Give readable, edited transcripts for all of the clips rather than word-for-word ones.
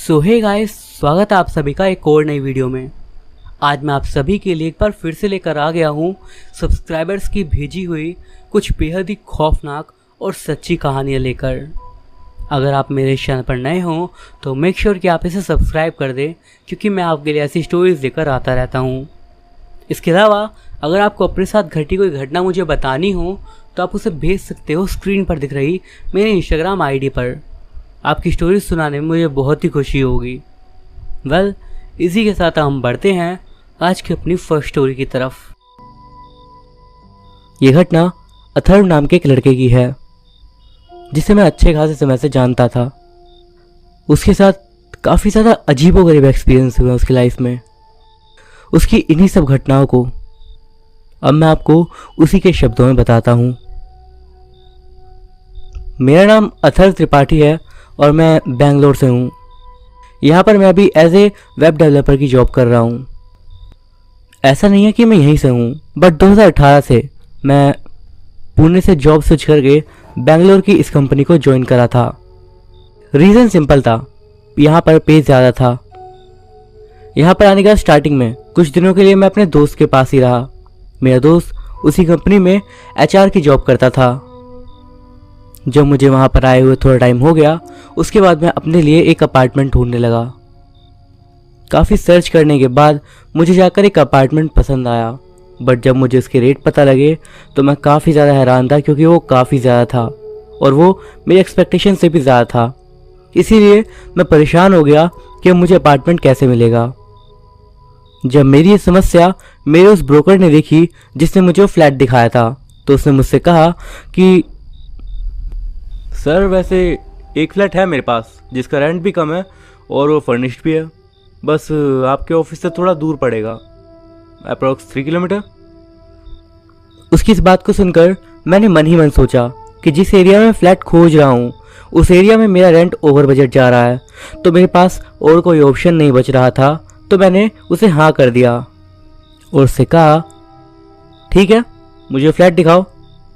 सो hey guys, स्वागत है आप सभी का एक और नई वीडियो में। आज मैं आप सभी के लिए एक बार फिर से लेकर आ गया हूँ सब्सक्राइबर्स की भेजी हुई कुछ बेहद ही खौफनाक और सच्ची कहानियाँ लेकर। अगर आप मेरे चैनल पर नए हों तो मेक श्योर कि आप इसे सब्सक्राइब कर दें, क्योंकि मैं आपके लिए ऐसी स्टोरीज लेकर आता रहता हूँ। इसके अलावा अगर आपको अपने साथ घटी कोई घटना मुझे बतानी हो तो आप उसे भेज सकते हो स्क्रीन पर दिख रही मेरे इंस्टाग्राम आईडी पर। आपकी स्टोरी सुनाने में मुझे बहुत ही खुशी होगी। इसी के साथ हम बढ़ते हैं आज की अपनी फर्स्ट स्टोरी की तरफ। यह घटना अथर्व नाम के एक लड़के की है, जिसे मैं अच्छे खासे समय से जानता था। उसके साथ काफ़ी ज़्यादा अजीबोगरीब एक्सपीरियंस हुए उसकी लाइफ में। उसकी इन्हीं सब घटनाओं को अब मैं आपको उसी के शब्दों में बताता हूँ। मेरा नाम अथर्व त्रिपाठी है और मैं बेंगलोर से हूँ। यहाँ पर मैं अभी एज ए वेब डेवलपर की जॉब कर रहा हूँ। ऐसा नहीं है कि मैं यहीं से हूँ, बट 2018 से मैं पुणे से जॉब स्विच करके बेंगलोर की इस कंपनी को ज्वाइन करा था। रीज़न सिंपल था, यहाँ पर पे ज़्यादा था। यहाँ पर आने का स्टार्टिंग में कुछ दिनों के लिए मैं अपने दोस्त के पास ही रहा। मेरा दोस्त उसी कंपनी में HR की जॉब करता था। जब मुझे वहाँ पर आए हुए थोड़ा टाइम हो गया, उसके बाद मैं अपने लिए एक अपार्टमेंट ढूंढने लगा। काफ़ी सर्च करने के बाद मुझे जाकर एक अपार्टमेंट पसंद आया, बट जब मुझे उसके रेट पता लगे तो मैं काफ़ी ज़्यादा हैरान था, क्योंकि वो काफ़ी ज़्यादा था और वो मेरी एक्सपेक्टेशन से भी ज़्यादा था। इसीलिए मैं परेशान हो गया कि मुझे अपार्टमेंट कैसे मिलेगा। जब मेरी ये समस्या मेरे उस ब्रोकर ने देखी जिसने मुझे वो फ्लैट दिखाया था, तो उसने मुझसे कहा कि सर वैसे एक फ्लैट है मेरे पास जिसका रेंट भी कम है और वो फर्निश्ड भी है, बस आपके ऑफिस से थोड़ा दूर पड़ेगा, अप्रॉक्स 3 किलोमीटर। उसकी इस बात को सुनकर मैंने मन ही मन सोचा कि जिस एरिया में फ्लैट खोज रहा हूँ उस एरिया में मेरा रेंट ओवर बजट जा रहा है, तो मेरे पास और कोई ऑप्शन नहीं बच रहा था। तो मैंने उसे हाँ कर दिया और उससे कहा, ठीक है मुझे फ्लैट दिखाओ,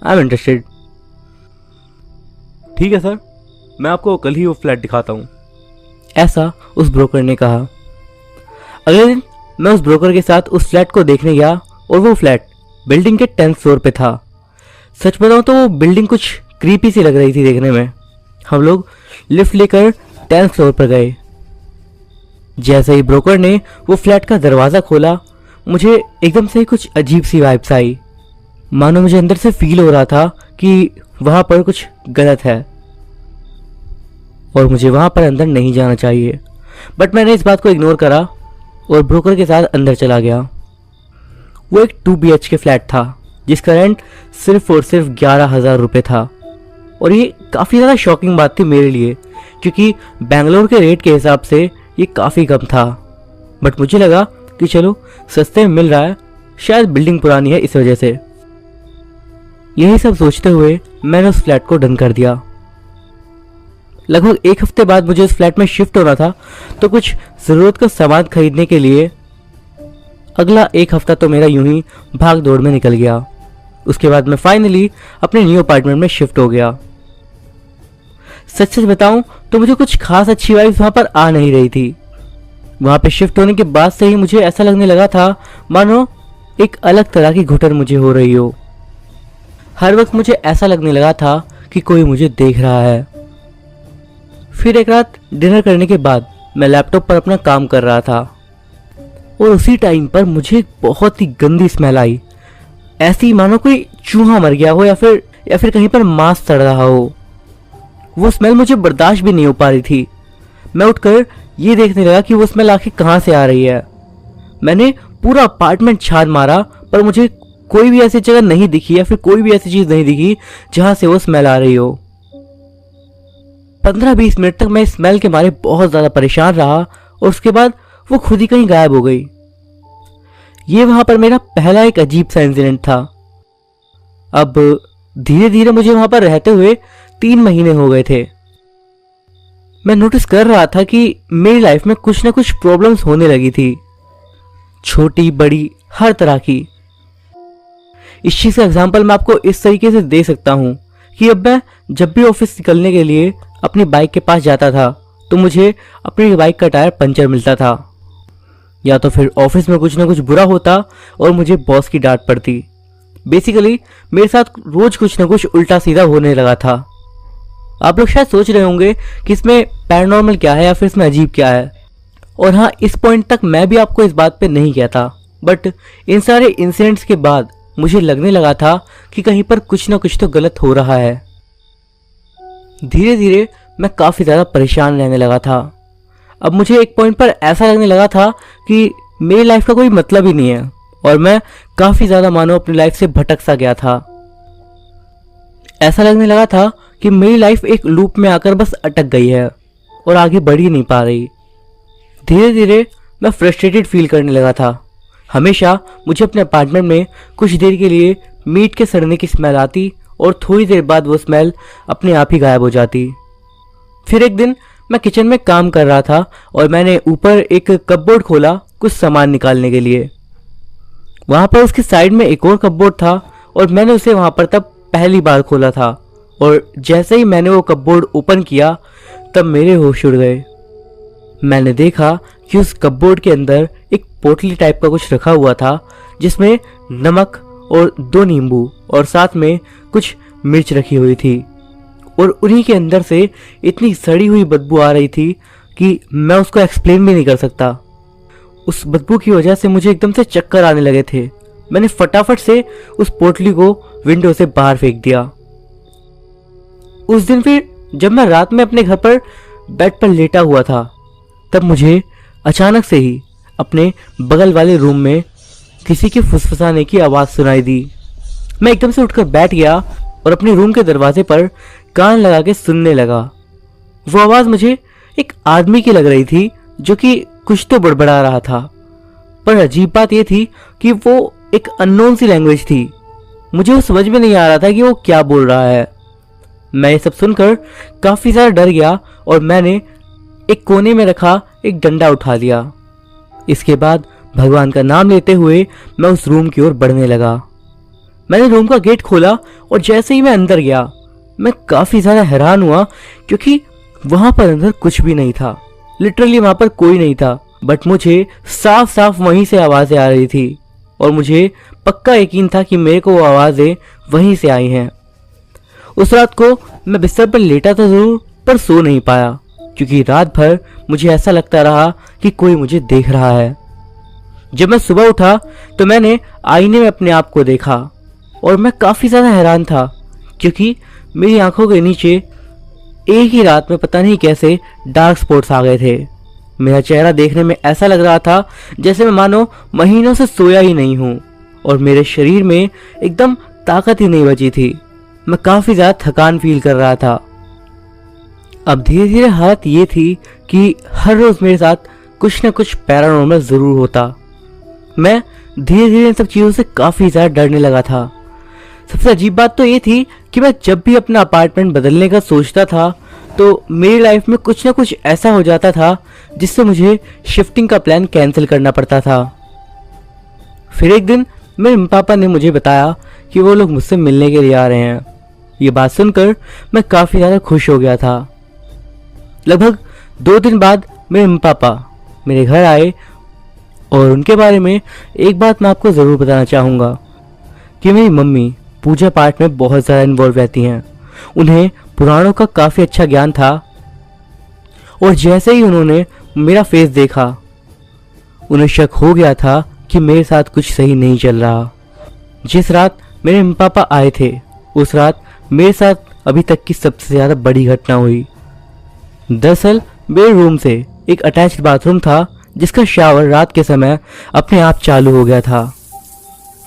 आई एम इंटरेस्टेड। ठीक है सर, मैं आपको कल ही वो फ्लैट दिखाता हूँ, ऐसा उस ब्रोकर ने कहा। अगले दिन मैं उस ब्रोकर के साथ उस फ्लैट को देखने गया और वो फ्लैट बिल्डिंग के 10th फ्लोर पे था। सच बताऊँ तो वो बिल्डिंग कुछ क्रीपी सी लग रही थी देखने में। हम लोग लिफ्ट लेकर 10th फ्लोर पर गए। जैसे ही ब्रोकर ने वो फ्लैट का दरवाज़ा खोला, मुझे एकदम से कुछ अजीब सी वाइब्स आई, मानो मुझे अंदर से फील हो रहा था कि वहाँ पर कुछ गलत है और मुझे वहाँ पर अंदर नहीं जाना चाहिए। बट मैंने इस बात को इग्नोर करा और ब्रोकर के साथ अंदर चला गया। वो एक 2 BHK फ्लैट था जिसका रेंट सिर्फ और सिर्फ 11,000 रुपये था। और ये काफ़ी ज़्यादा शॉकिंग बात थी मेरे लिए, क्योंकि बेंगलोर के रेट के हिसाब से ये काफ़ी कम था। बट मुझे लगा कि चलो सस्ते में मिल रहा है, शायद बिल्डिंग पुरानी है इस वजह से। यही सब सोचते हुए मैंने उस फ्लैट को डन कर दिया। लगभग 1 हफ्ते बाद मुझे उस फ्लैट में शिफ्ट होना था, तो कुछ ज़रूरत का सामान खरीदने के लिए अगला 1 हफ्ता तो मेरा यूं ही भाग दौड़ में निकल गया। उसके बाद मैं फाइनली अपने न्यू अपार्टमेंट में शिफ्ट हो गया। सच बताऊं तो मुझे कुछ खास अच्छी वाइब्स वहां पर आ नहीं रही थी। वहां पे शिफ्ट होने के बाद से ही मुझे ऐसा लगने लगा था मानो एक अलग तरह की घुटन मुझे हो रही हो। हर वक्त मुझे ऐसा लगने लगा था कि कोई मुझे देख रहा है। फिर एक रात डिनर करने के बाद मैं लैपटॉप पर अपना काम कर रहा था और उसी टाइम पर मुझे एक बहुत ही गंदी स्मेल आई, ऐसी मानो कोई चूहा मर गया हो या फिर कहीं पर मांस सड़ रहा हो। वो स्मेल मुझे बर्दाश्त भी नहीं हो पा रही थी। मैं उठकर ये देखने लगा कि वो स्मेल आखिर कहाँ से आ रही है। मैंने पूरा अपार्टमेंट छान मारा, पर मुझे कोई भी ऐसी जगह नहीं दिखी या फिर कोई भी ऐसी चीज नहीं दिखी जहां से वो स्मेल आ रही हो। 15-20 मिनट तक मैं स्मेल के मारे बहुत ज्यादा परेशान रहा और उसके बाद वो खुद ही कहीं गायब हो गई। ये वहां पर मेरा पहला एक अजीब सा इंसिडेंट था। अब धीरे धीरे मुझे वहां पर रहते हुए 3 महीने हो गए थे। मैं नोटिस कर रहा था कि मेरी लाइफ में कुछ ना कुछ प्रॉब्लम्स होने लगी थी, छोटी बड़ी हर तरह की। इस चीज का एग्जाम्पल मैं आपको इस तरीके से दे सकता हूँ कि अब मैं जब भी ऑफिस निकलने के लिए अपनी बाइक के पास जाता था तो मुझे अपनी बाइक का टायर पंचर मिलता था, या तो फिर ऑफिस में कुछ ना कुछ बुरा होता और मुझे बॉस की डांट पड़ती। बेसिकली मेरे साथ रोज कुछ ना कुछ उल्टा सीधा होने लगा था। आप लोग शायद सोच रहे होंगे कि इसमें पैरानॉर्मल क्या है या फिर इसमें अजीब क्या है। और हाँ, इस पॉइंट तक मैं भी आपको इस बात पे नहीं कहता, बट इन सारे इंसिडेंट्स के बाद मुझे लगने लगा था कि कहीं पर कुछ ना कुछ तो गलत हो रहा है। धीरे धीरे मैं काफ़ी ज़्यादा परेशान रहने लगा था। अब मुझे एक पॉइंट पर ऐसा लगने लगा था कि मेरी लाइफ का कोई मतलब ही नहीं है और मैं काफ़ी ज़्यादा मानो अपनी लाइफ से भटक सा गया था। ऐसा लगने लगा था कि मेरी लाइफ एक लूप में आकर बस अटक गई है और आगे बढ़ ही नहीं पा रही। धीरे धीरे मैं फ्रस्ट्रेटेड फील करने लगा था। हमेशा मुझे अपने अपार्टमेंट में कुछ देर के लिए मीट के सड़ने की स्मेल आती और थोड़ी देर बाद वो स्मेल अपने आप ही गायब हो जाती। फिर एक दिन मैं किचन में काम कर रहा था और मैंने ऊपर एक कपबोर्ड खोला कुछ सामान निकालने के लिए। वहाँ पर उसके साइड में एक और कपबोर्ड था और मैंने उसे वहाँ पर तब पहली बार खोला था। और जैसे ही मैंने वो कपबोर्ड ओपन किया तब मेरे होश उड़ गए। मैंने देखा कि उस कपबोर्ड के अंदर एक पोटली टाइप का कुछ रखा हुआ था जिसमें नमक और 2 नींबू और साथ में कुछ मिर्च रखी हुई थी। और उन्हीं के अंदर से इतनी सड़ी हुई बदबू आ रही थी कि मैं उसको एक्सप्लेन भी नहीं कर सकता। उस बदबू की वजह से मुझे एकदम से चक्कर आने लगे थे। मैंने फटाफट से उस पोटली को विंडो से बाहर फेंक दिया। उस दिन फिर जब मैं रात में अपने घर पर बेड पर लेटा हुआ था तब मुझे अचानक से ही अपने बगल वाले रूम में किसी के फुसफुसाने की आवाज़ सुनाई दी। मैं एकदम से उठकर बैठ गया और अपने रूम के दरवाजे पर कान लगा के सुनने लगा। वो आवाज़ मुझे एक आदमी की लग रही थी जो कि कुछ तो बड़बड़ा रहा था, पर अजीब बात यह थी कि वो एक अननोन सी लैंग्वेज थी। मुझे वो समझ में नहीं आ रहा था कि वो क्या बोल रहा है। मैं ये सब सुनकर काफ़ी ज़्यादा डर गया और मैंने एक कोने में रखा एक डंडा उठा लिया। इसके बाद भगवान का नाम लेते हुए मैं उस रूम की ओर बढ़ने लगा। मैंने रूम का गेट खोला और जैसे ही मैं अंदर गया मैं काफ़ी ज़्यादा हैरान हुआ क्योंकि वहाँ पर अंदर कुछ भी नहीं था। लिटरली वहाँ पर कोई नहीं था, बट मुझे साफ साफ वहीं से आवाज़ें आ रही थी और मुझे पक्का यकीन था कि मेरे को वो आवाज़ें वहीं से आई हैं। उस रात को मैं बिस्तर पर लेटा था ज़रूर, पर सो नहीं पाया क्योंकि रात भर मुझे ऐसा लगता रहा कि कोई मुझे देख रहा है। जब मैं सुबह उठा तो मैंने आईने में अपने आप को देखा और मैं काफ़ी ज़्यादा हैरान था क्योंकि मेरी आंखों के नीचे एक ही रात में पता नहीं कैसे डार्क स्पॉट्स आ गए थे। मेरा चेहरा देखने में ऐसा लग रहा था जैसे मैं मानो महीनों से सोया ही नहीं हूँ और मेरे शरीर में एकदम ताकत ही नहीं बची थी। मैं काफ़ी ज़्यादा थकान फील कर रहा था। अब धीरे धीरे हालत ये थी कि हर रोज़ मेरे साथ कुछ न कुछ पैरानॉर्मल ज़रूर होता। मैं धीरे धीरे इन सब चीज़ों से काफ़ी ज़्यादा डरने लगा था। सबसे अजीब बात तो ये थी कि मैं जब भी अपना अपार्टमेंट बदलने का सोचता था तो मेरी लाइफ में कुछ ना कुछ ऐसा हो जाता था जिससे मुझे शिफ्टिंग का प्लान कैंसिल करना पड़ता था। फिर एक दिन मेरे पापा ने मुझे बताया कि वो लोग मुझसे मिलने के लिए आ रहे हैं। ये बात सुनकर मैं काफ़ी ज़्यादा खुश हो गया था। लगभग 2 दिन बाद मेरे पापा मेरे घर आए और उनके बारे में एक बात मैं आपको ज़रूर बताना चाहूँगा कि मेरी मम्मी पूजा पाठ में बहुत ज़्यादा इन्वॉल्व रहती हैं। उन्हें पुराणों का काफ़ी अच्छा ज्ञान था और जैसे ही उन्होंने मेरा फेस देखा उन्हें शक हो गया था कि मेरे साथ कुछ सही नहीं चल रहा। जिस रात मेरे पापा आए थे उस रात मेरे साथ अभी तक की सबसे ज़्यादा बड़ी घटना हुई। दरअसल मेरे रूम से एक अटैच्ड बाथरूम था जिसका शावर रात के समय अपने आप चालू हो गया था।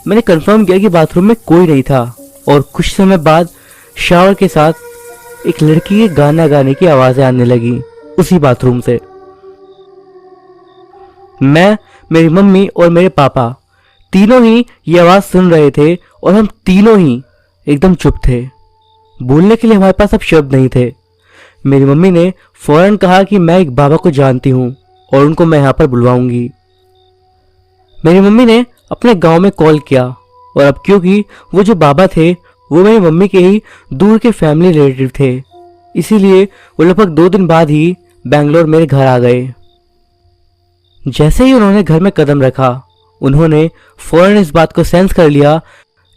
मैंने कंफर्म किया कि बाथरूम में कोई नहीं था और कुछ समय बाद शावर के साथ एक लड़की के गाना गाने की आवाज़ें आने लगी उसी बाथरूम से। मैं, मेरी मम्मी और मेरे पापा तीनों ही ये आवाज़ सुन रहे थे और हम तीनों ही एकदम चुप थे। बोलने के लिए हमारे पास अब शब्द नहीं थे। मेरी मम्मी ने फौरन कहा कि मैं एक बाबा को जानती हूँ और उनको मैं यहाँ पर बुलवाऊंगी। मेरी मम्मी ने अपने गांव में कॉल किया और अब क्योंकि वो जो बाबा थे वो मेरी मम्मी के ही दूर के फैमिली रिलेटिव थे, इसीलिए वो लगभग 2 दिन बाद ही बेंगलोर मेरे घर आ गए। जैसे ही उन्होंने घर में कदम रखा, उन्होंने फौरन इस बात को सेंस कर लिया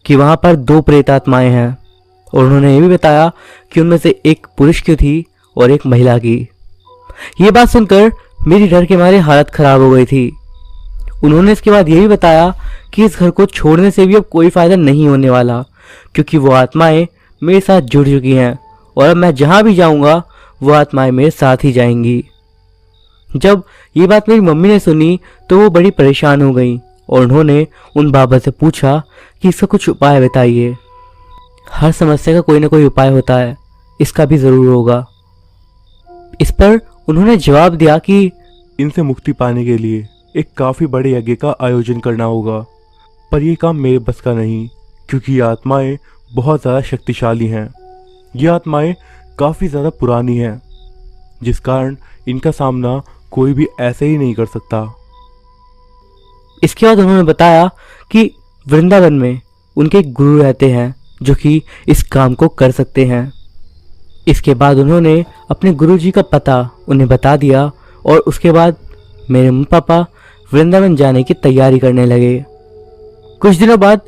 कि वहां पर 2 प्रेत आत्माएं हैं, और उन्होंने ये भी बताया कि उनमें से एक पुरुष की थी और एक महिला की। ये बात सुनकर मेरी डर के मारे हालत खराब हो गई थी। उन्होंने इसके बाद ये भी बताया कि इस घर को छोड़ने से भी अब कोई फायदा नहीं होने वाला, क्योंकि वो आत्माएं मेरे साथ जुड़ चुकी हैं और अब मैं जहां भी जाऊंगा वो आत्माएं मेरे साथ ही जाएंगी। जब ये बात मेरी मम्मी ने सुनी तो वो बड़ी परेशान हो गई और उन्होंने उन बाबा से पूछा कि इसका कुछ उपाय बताइए। हर समस्या का कोई ना कोई उपाय होता है, इसका भी जरूर होगा। इस पर उन्होंने जवाब दिया कि इनसे मुक्ति पाने के लिए एक काफ़ी बड़े यज्ञ का आयोजन करना होगा, पर यह काम मेरे बस का नहीं, क्योंकि ये आत्माएं बहुत ज़्यादा शक्तिशाली हैं। ये आत्माएं काफ़ी ज़्यादा पुरानी हैं, जिस कारण इनका सामना कोई भी ऐसे ही नहीं कर सकता। इसके बाद उन्होंने बताया कि वृंदावन में उनके एक गुरु रहते हैं जो कि इस काम को कर सकते हैं। इसके बाद उन्होंने अपने गुरुजी का पता उन्हें बता दिया और उसके बाद मेरे मम्मी पापा वृंदावन जाने की तैयारी करने लगे। कुछ दिनों बाद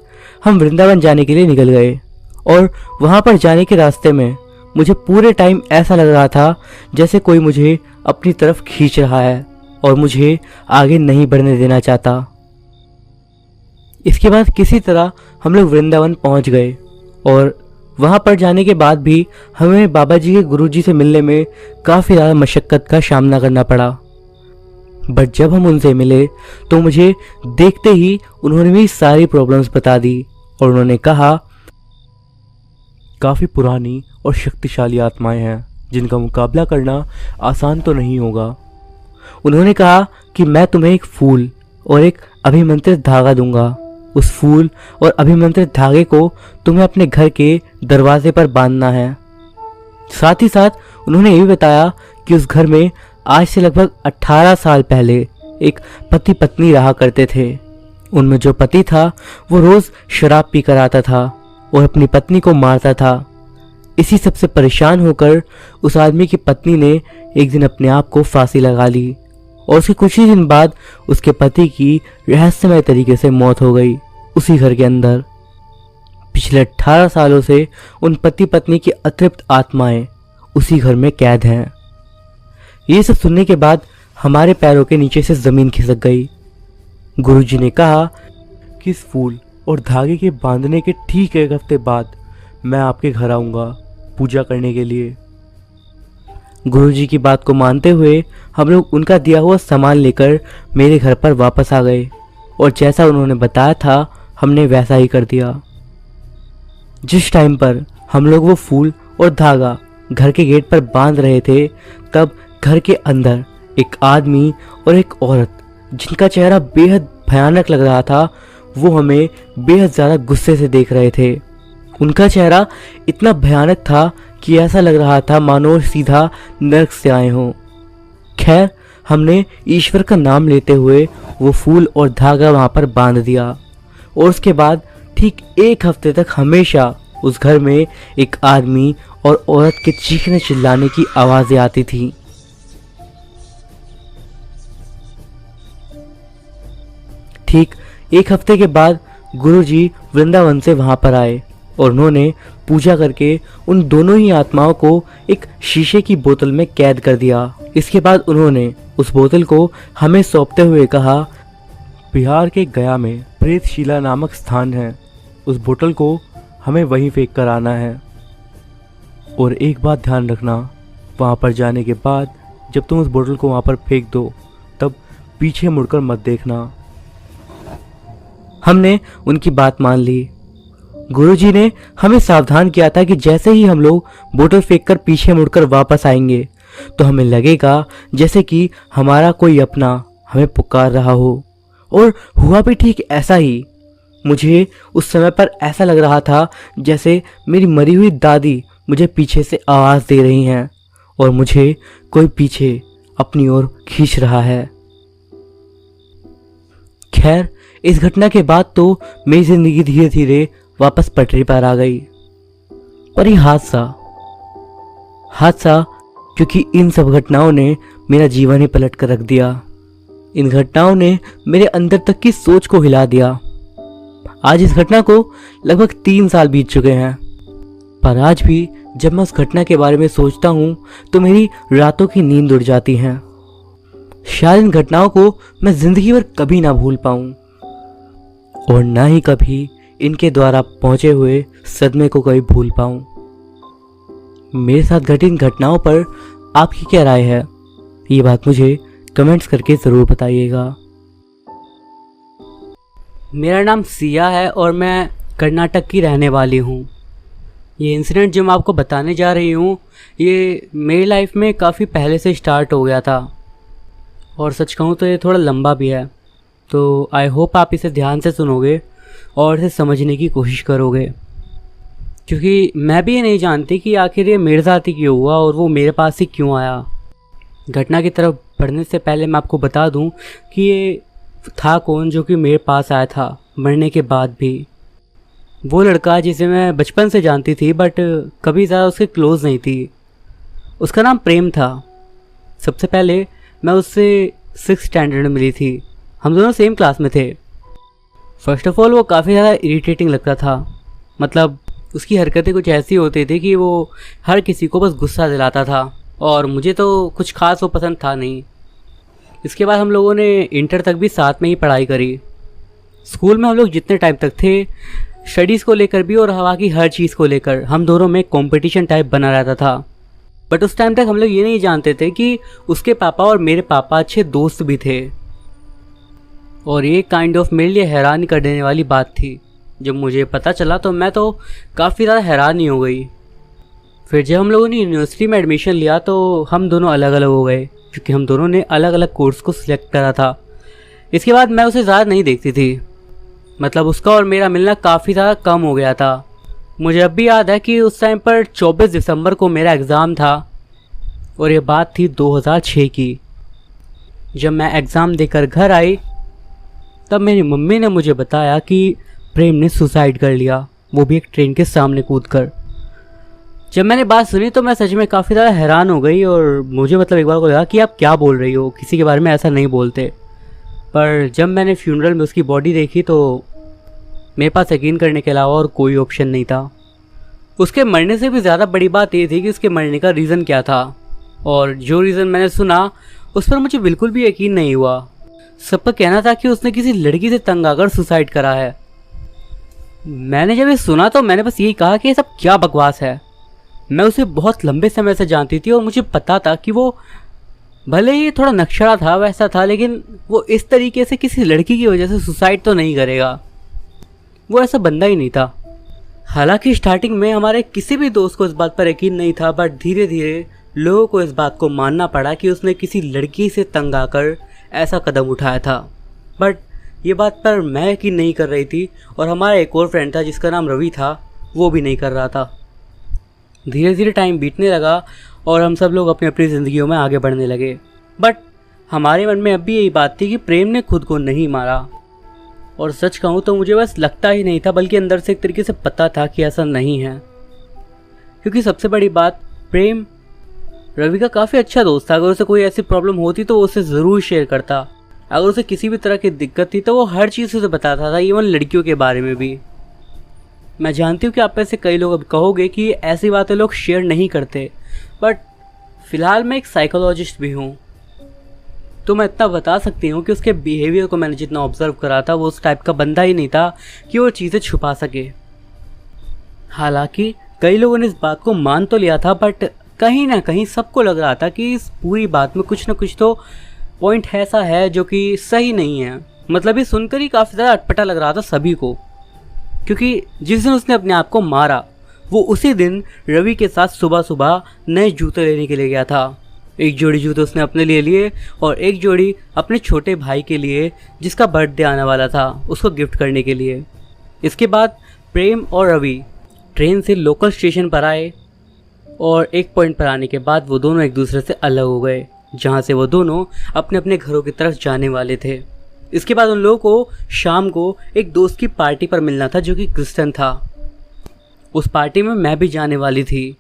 हम वृंदावन जाने के लिए निकल गए और वहां पर जाने के रास्ते में मुझे पूरे टाइम ऐसा लग रहा था जैसे कोई मुझे अपनी तरफ खींच रहा है और मुझे आगे नहीं बढ़ने देना चाहता। इसके बाद किसी तरह हम लोग वृंदावन पहुंच गए और वहां पर जाने के बाद भी हमें बाबा जी के गुरुजी से मिलने में काफ़ी ज़्यादा मशक्क़त का सामना करना पड़ा। बट जब हम उनसे मिले तो मुझे देखते ही उन्होंने भी सारी प्रॉब्लम्स बता दी और उन्होंने कहा काफ़ी पुरानी और शक्तिशाली आत्माएं हैं जिनका मुकाबला करना आसान तो नहीं होगा। उन्होंने कहा कि मैं तुम्हें एक फूल और एक अभिमंत्रित धागा दूंगा। उस फूल और अभिमंत्रित धागे को तुम्हें अपने घर के दरवाजे पर बांधना है। साथ ही साथ उन्होंने ये भी बताया कि उस घर में आज से लगभग 18 साल पहले एक पति पत्नी रहा करते थे। उनमें जो पति था वो रोज शराब पीकर आता था और अपनी पत्नी को मारता था। इसी सबसे परेशान होकर उस आदमी की पत्नी ने एक दिन अपने आप को फांसी लगा ली और उसके कुछ ही दिन बाद उसके पति की रहस्यमय तरीके से मौत हो गई उसी घर के अंदर। पिछले 18 सालों से उन पति पत्नी की अतृप्त आत्माएं उसी घर में कैद हैं। ये सब सुनने के बाद हमारे पैरों के नीचे से जमीन खिसक गई। गुरुजी ने कहा कि इस फूल और धागे के बांधने के ठीक 1 हफ्ते बाद मैं आपके घर आऊँगा पूजा करने के लिए। गुरुजी की बात को मानते हुए हम लोग उनका दिया हुआ सामान लेकर मेरे घर पर वापस आ गए और जैसा उन्होंने बताया था हमने वैसा ही कर दिया। जिस टाइम पर हम लोग वो फूल और धागा घर के गेट पर बांध रहे थे तब घर के अंदर एक आदमी और एक औरत जिनका चेहरा बेहद भयानक लग रहा था वो हमें बेहद ज़्यादा गुस्से से देख रहे थे। उनका चेहरा इतना भयानक था कि ऐसा लग रहा था मानो सीधा नर्क से आए हों। खैर हमने ईश्वर का नाम लेते हुए वो फूल और धागा वहाँ पर बांध दिया और उसके बाद ठीक 1 हफ्ते तक हमेशा उस घर में एक आदमी और औरत के चीखने चिल्लाने की आवाज़ें आती थी। ठीक 1 हफ्ते के बाद गुरुजी वृंदावन से वहां पर आए और उन्होंने पूजा करके उन दोनों ही आत्माओं को एक शीशे की बोतल में कैद कर दिया। इसके बाद उन्होंने उस बोतल को हमें सौंपते हुए कहा, बिहार के गया में प्रेतशिला नामक स्थान है, उस बोतल को हमें वहीं फेंक कर आना है। और एक बात ध्यान रखना, वहाँ पर जाने के बाद जब तुम उस बोतल को वहाँ पर फेंक दो तब पीछे मुड़कर मत देखना। हमने उनकी बात मान ली। गुरुजी ने हमें सावधान किया था कि जैसे ही हम लोग बोतल फेंककर पीछे मुड़कर वापस आएंगे तो हमें लगेगा जैसे कि हमारा कोई अपना हमें पुकार रहा हो। और हुआ भी ठीक ऐसा ही। मुझे उस समय पर ऐसा लग रहा था जैसे मेरी मरी हुई दादी मुझे पीछे से आवाज़ दे रही हैं और मुझे कोई पीछे अपनी ओर खींच रहा है। खैर इस घटना के बाद तो मेरी जिंदगी धीरे धीरे वापस पटरी पर आ गई। पर ये हादसा क्योंकि इन सब घटनाओं ने मेरा जीवन ही पलट कर रख दिया। इन घटनाओं ने मेरे अंदर तक की सोच को हिला दिया। आज इस घटना को लगभग 3 साल बीत चुके हैं, पर आज भी जब मैं उस घटना के बारे में सोचता हूँ तो मेरी रातों की नींद उड़ जाती है। शायद इन घटनाओं को मैं जिंदगी भर कभी ना भूल पाऊं और ना ही कभी इनके द्वारा पहुंचे हुए सदमे को कभी भूल पाऊं। मेरे साथ घटी इन घटनाओं पर आपकी क्या राय है, ये बात मुझे कमेंट्स करके ज़रूर बताइएगा। मेरा नाम सिया है और मैं कर्नाटक की रहने वाली हूँ। ये इंसिडेंट जो मैं आपको बताने जा रही हूँ ये मेरी लाइफ में काफ़ी पहले से स्टार्ट हो गया था और सच कहूँ तो ये थोड़ा लंबा भी है, तो आई होप आप इसे ध्यान से सुनोगे और इसे समझने की कोशिश करोगे, क्योंकि मैं भी ये नहीं जानती कि आखिर ये मेरे साथ ही क्यों हुआ और वो मेरे पास ही क्यों आया। घटना की तरफ बढ़ने से पहले मैं आपको बता दूं कि ये था कौन जो कि मेरे पास आया था मरने के बाद भी। वो लड़का जिसे मैं बचपन से जानती थी बट कभी ज़्यादा उसके क्लोज़ नहीं थी, उसका नाम प्रेम था। सबसे पहले मैं उससे 6th स्टैंडर्ड में मिली थी, हम दोनों सेम क्लास में थे। फर्स्ट ऑफ ऑल वो काफ़ी ज़्यादा इरिटेटिंग लगता था, मतलब उसकी हरकतें कुछ ऐसी होती थी कि वो हर किसी को बस गुस्सा दिलाता था और मुझे तो कुछ खास वो पसंद था नहीं। इसके बाद हम लोगों ने इंटर तक भी साथ में ही पढ़ाई करी। स्कूल में हम लोग जितने टाइम तक थे, स्टडीज़ को लेकर भी और हवा की हर चीज़ को लेकर हम दोनों में कंपटीशन टाइप बना रहता था। बट उस टाइम तक हम लोग ये नहीं जानते थे कि उसके पापा और मेरे पापा अच्छे दोस्त भी थे, और ये काइंड ऑफ मेरे लिए हैरान कर देने वाली बात थी। जब मुझे पता चला तो मैं तो काफ़ी ज़्यादा हैरान ही हो गई। फिर जब हम लोगों ने यूनिवर्सिटी में एडमिशन लिया तो हम दोनों अलग अलग हो गए, क्योंकि हम दोनों ने अलग अलग कोर्स को सिलेक्ट करा था। इसके बाद मैं उसे ज़्यादा नहीं देखती थी, मतलब उसका और मेरा मिलना काफ़ी ज़्यादा कम हो गया था। मुझे अब भी याद है कि उस टाइम पर 24 दिसंबर को मेरा एग्ज़ाम था और ये बात थी 2006 की। जब मैं एग्ज़ाम देकर घर आई तब मेरी मम्मी ने मुझे बताया कि प्रेम ने सुसाइड कर लिया, वो भी एक ट्रेन के सामने कूदकर। जब मैंने बात सुनी तो मैं सच में काफ़ी ज़्यादा हैरान हो गई और मुझे मतलब एक बार को लगा कि आप क्या बोल रही हो, किसी के बारे में ऐसा नहीं बोलते। पर जब मैंने फ्यूनरल में उसकी बॉडी देखी तो मेरे पास यकीन करने के अलावा और कोई ऑप्शन नहीं था। उसके मरने से भी ज़्यादा बड़ी बात ये थी कि उसके मरने का रीज़न क्या था, और जो रीज़न मैंने सुना उस पर मुझे बिल्कुल भी यकीन नहीं हुआ। सबका कहना था कि उसने किसी लड़की से तंग आकर सुसाइड करा है। मैंने जब ये सुना तो मैंने बस यही कहा कि ये सब क्या बकवास है। मैं उसे बहुत लंबे समय से जानती थी और मुझे पता था कि वो भले ही थोड़ा नक्शड़ा था, वैसा था, लेकिन वो इस तरीके से किसी लड़की की वजह से सुसाइड तो नहीं करेगा। वो ऐसा बंदा ही नहीं था। हालांकि स्टार्टिंग में हमारे किसी भी दोस्त को इस बात पर यकीन नहीं था, बट धीरे धीरे लोगों को इस बात को मानना पड़ा कि उसने किसी लड़की से तंग आकर ऐसा कदम उठाया था। बट ये बात पर मैं यकीन नहीं कर रही थी और हमारा एक और फ्रेंड था जिसका नाम रवि था, वो भी नहीं कर रहा था। धीरे धीरे टाइम बीतने लगा और हम सब लोग अपनी अपनी ज़िंदगियों में आगे बढ़ने लगे। बट हमारे मन में अब भी यही बात थी कि प्रेम ने खुद को नहीं मारा, और सच कहूँ तो मुझे बस लगता ही नहीं था, बल्कि अंदर से एक तरीके से पता था कि ऐसा नहीं है। क्योंकि सबसे बड़ी बात, प्रेम रवि का काफ़ी अच्छा दोस्त था। अगर उसे कोई ऐसी प्रॉब्लम होती तो वो उसे ज़रूर शेयर करता। अगर उसे किसी भी तरह की दिक्कत थी तो वो हर चीज़ उसे बताता था, इवन लड़कियों के बारे में भी। मैं जानती हूँ कि आप में से कई लोग अब कहोगे कि ऐसी बातें लोग शेयर नहीं करते, बट फ़िलहाल मैं एक साइकोलॉजिस्ट भी हूँ, तो मैं इतना बता सकती हूँ कि उसके बिहेवियर को मैंने जितना ऑब्जर्व करा था वो उस टाइप का बंदा ही नहीं था कि वो चीज़ें छुपा सके। हालांकि कई लोगों ने इस बात को मान तो लिया था, बट कहीं ना कहीं सबको लग रहा था कि इस पूरी बात में कुछ ना कुछ तो पॉइंट ऐसा है जो कि सही नहीं है। मतलब ये सुनकर ही काफ़ी ज़्यादा अटपटा लग रहा था सभी को, क्योंकि जिस दिन उसने अपने आप को मारा वो उसी दिन रवि के साथ सुबह सुबह नए जूते लेने के लिए गया था। एक जोड़ी जूते उसने अपने लिए लिए और एक जोड़ी अपने छोटे भाई के लिए जिसका बर्थडे आने वाला था, उसको गिफ्ट करने के लिए। इसके बाद प्रेम और रवि ट्रेन से लोकल स्टेशन पर आए और एक पॉइंट पर आने के बाद वो दोनों एक दूसरे से अलग हो गए, जहाँ से वो दोनों अपने अपने घरों की तरफ जाने वाले थे। इसके बाद उन लोगों को शाम को एक दोस्त की पार्टी पर मिलना था जो कि क्रिश्चियन था। उस पार्टी में मैं भी जाने वाली थी।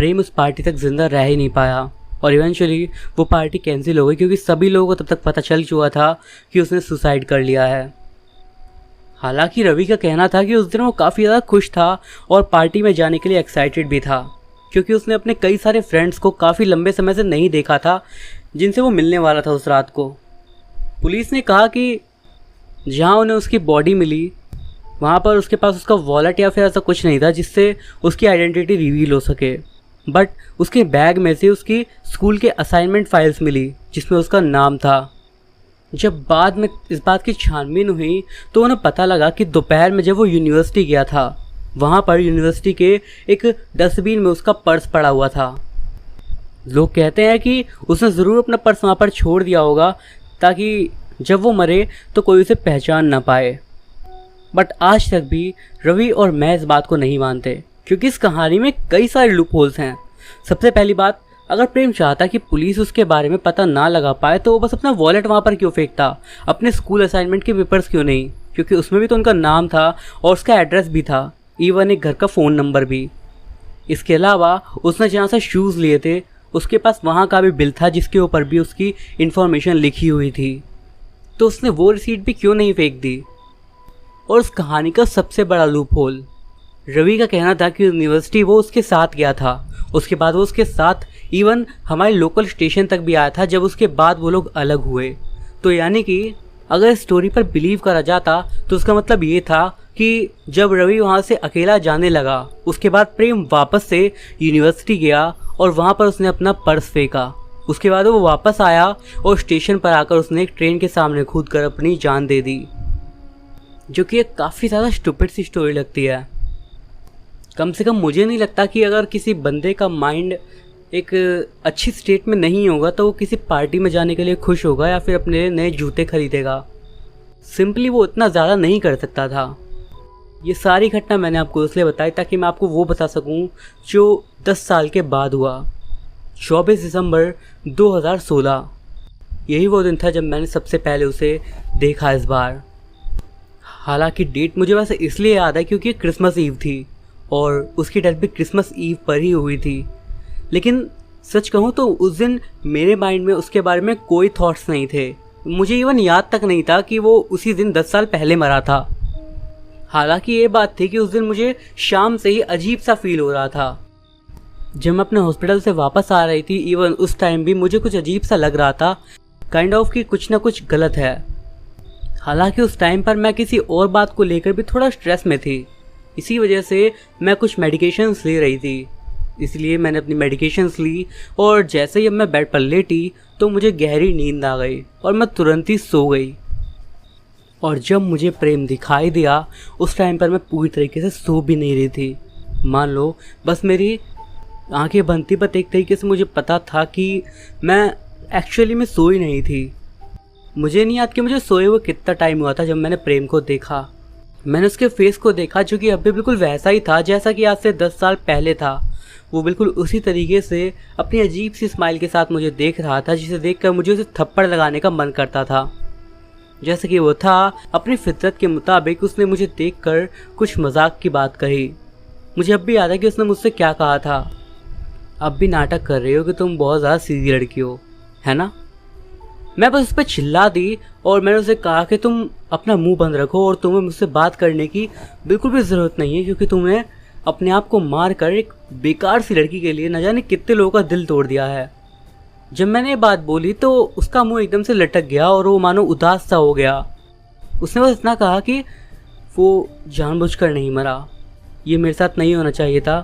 प्रेम उस पार्टी तक ज़िंदा रह ही नहीं पाया और इवेंचुअली वो पार्टी कैंसिल हो गई क्योंकि सभी लोगों को तब तक पता चल चुका था कि उसने सुसाइड कर लिया है। हालांकि रवि का कहना था कि उस दिन वो काफ़ी ज़्यादा खुश था और पार्टी में जाने के लिए एक्साइटेड भी था क्योंकि उसने अपने कई सारे फ्रेंड्स को काफ़ी लंबे समय से नहीं देखा था जिनसे वो मिलने वाला था उस रात को। पुलिस ने कहा कि जहाँ उन्हें उसकी बॉडी मिली वहाँ पर उसके पास उसका वॉलेट या फिर ऐसा कुछ नहीं था जिससे उसकी आइडेंटिटी रिवील हो सके, बट उसके बैग में से उसकी स्कूल के असाइनमेंट फाइल्स मिली जिसमें उसका नाम था। जब बाद में इस बात की छानबीन हुई तो उन्हें पता लगा कि दोपहर में जब वो यूनिवर्सिटी गया था वहाँ पर यूनिवर्सिटी के एक डस्टबिन में उसका पर्स पड़ा हुआ था। लोग कहते हैं कि उसने ज़रूर अपना पर्स वहाँ पर छोड़ दिया होगा ताकि जब वो मरे तो कोई उसे पहचान ना पाए। बट आज तक भी रवि और मैं इस बात को नहीं मानते क्योंकि इस कहानी में कई सारे लूप होल्स हैं। सबसे पहली बात, अगर प्रेम चाहता कि पुलिस उसके बारे में पता ना लगा पाए तो वो बस अपना वॉलेट वहाँ पर क्यों फेंकता, अपने स्कूल असाइनमेंट के पेपर्स क्यों नहीं, क्योंकि उसमें भी तो उनका नाम था और उसका एड्रेस भी था, इवन एक घर का फ़ोन नंबर भी। इसके अलावा उसने जहाँ से शूज़ लिए थे उसके पास वहाँ का भी बिल था जिसके ऊपर भी उसकी इन्फॉर्मेशन लिखी हुई थी, तो उसने वो रिसीट भी क्यों नहीं फेंक दी। और उस कहानी का सबसे बड़ा लूप होल, रवि का कहना था कि यूनिवर्सिटी वो उसके साथ गया था, उसके बाद वो उसके साथ इवन हमारे लोकल स्टेशन तक भी आया था जब उसके बाद वो लोग अलग हुए। तो यानी कि अगर स्टोरी पर बिलीव करा जाता तो उसका मतलब ये था कि जब रवि वहाँ से अकेला जाने लगा उसके बाद प्रेम वापस से यूनिवर्सिटी गया और वहाँ पर उसने अपना पर्स फेंका। उसके बाद वो वापस आया और स्टेशन पर आकर उसने एक ट्रेन के सामने कूद कर अपनी जान दे दी, जो कि एक काफ़ी ज़्यादा स्टूपिड सी स्टोरी लगती है। कम से कम मुझे नहीं लगता कि अगर किसी बंदे का माइंड एक अच्छी स्टेट में नहीं होगा तो वो किसी पार्टी में जाने के लिए खुश होगा या फिर अपने लिए नए जूते खरीदेगा। सिंपली वो इतना ज़्यादा नहीं कर सकता था। ये सारी घटना मैंने आपको इसलिए बताई ताकि मैं आपको वो बता सकूं जो 10 साल के बाद हुआ। 24 दिसंबर 2016 यही वो दिन था जब मैंने सबसे पहले उसे देखा इस बार। हालांकि डेट मुझे वैसे इसलिए याद है क्योंकि क्रिसमस ईव थी और उसकी डेथ भी क्रिसमस ईव पर ही हुई थी। लेकिन सच कहूँ तो उस दिन मेरे माइंड में उसके बारे में कोई थॉट्स नहीं थे। मुझे इवन याद तक नहीं था कि वो उसी दिन 10 साल पहले मरा था। हालांकि ये बात थी कि उस दिन मुझे शाम से ही अजीब सा फील हो रहा था। जब मैं अपने हॉस्पिटल से वापस आ रही थी इवन उस टाइम भी मुझे कुछ अजीब सा लग रहा था, काइंड ऑफ कि कुछ ना कुछ गलत है। हालांकि उस टाइम पर मैं किसी और बात को लेकर भी थोड़ा स्ट्रेस में थी, इसी वजह से मैं कुछ मेडिकेशंस ले रही थी। इसलिए मैंने अपनी मेडिकेशंस ली और जैसे ही अब मैं बेड पर लेटी तो मुझे गहरी नींद आ गई और मैं तुरंत ही सो गई। और जब मुझे प्रेम दिखाई दिया उस टाइम पर मैं पूरी तरीके से सो भी नहीं रही थी। मान लो बस मेरी आंखें बंद थी, बट एक तरीके से मुझे पता था कि मैं एक्चुअली में सोई नहीं थी। मुझे नहीं याद कि मुझे सोए हुए कितना टाइम हुआ था जब मैंने प्रेम को देखा। मैंने उसके फेस को देखा जो कि अब भी बिल्कुल वैसा ही था जैसा कि आज से 10 साल पहले था। वो बिल्कुल उसी तरीके से अपनी अजीब सी स्माइल के साथ मुझे देख रहा था जिसे देखकर मुझे उसे थप्पड़ लगाने का मन करता था। जैसे कि वो था अपनी फितरत के मुताबिक उसने मुझे देखकर कुछ मजाक की बात कही। मुझे अब भी याद है कि उसने मुझसे क्या कहा था, अब भी नाटक कर रही हो कि तुम बहुत ज़्यादा सीधी लड़की हो, है ना। मैं बस उस पर चिल्ला दी और मैंने उसे कहा कि तुम अपना मुंह बंद रखो और तुम्हें मुझसे बात करने की बिल्कुल भी ज़रूरत नहीं है क्योंकि तुमने अपने आप को मार कर एक बेकार सी लड़की के लिए न जाने कितने लोगों का दिल तोड़ दिया है। जब मैंने ये बात बोली तो उसका मुंह एकदम से लटक गया और वो मानो उदास सा हो गया। उसने बस इतना कहा कि वो जानबूझकर नहीं मरा, ये मेरे साथ नहीं होना चाहिए था,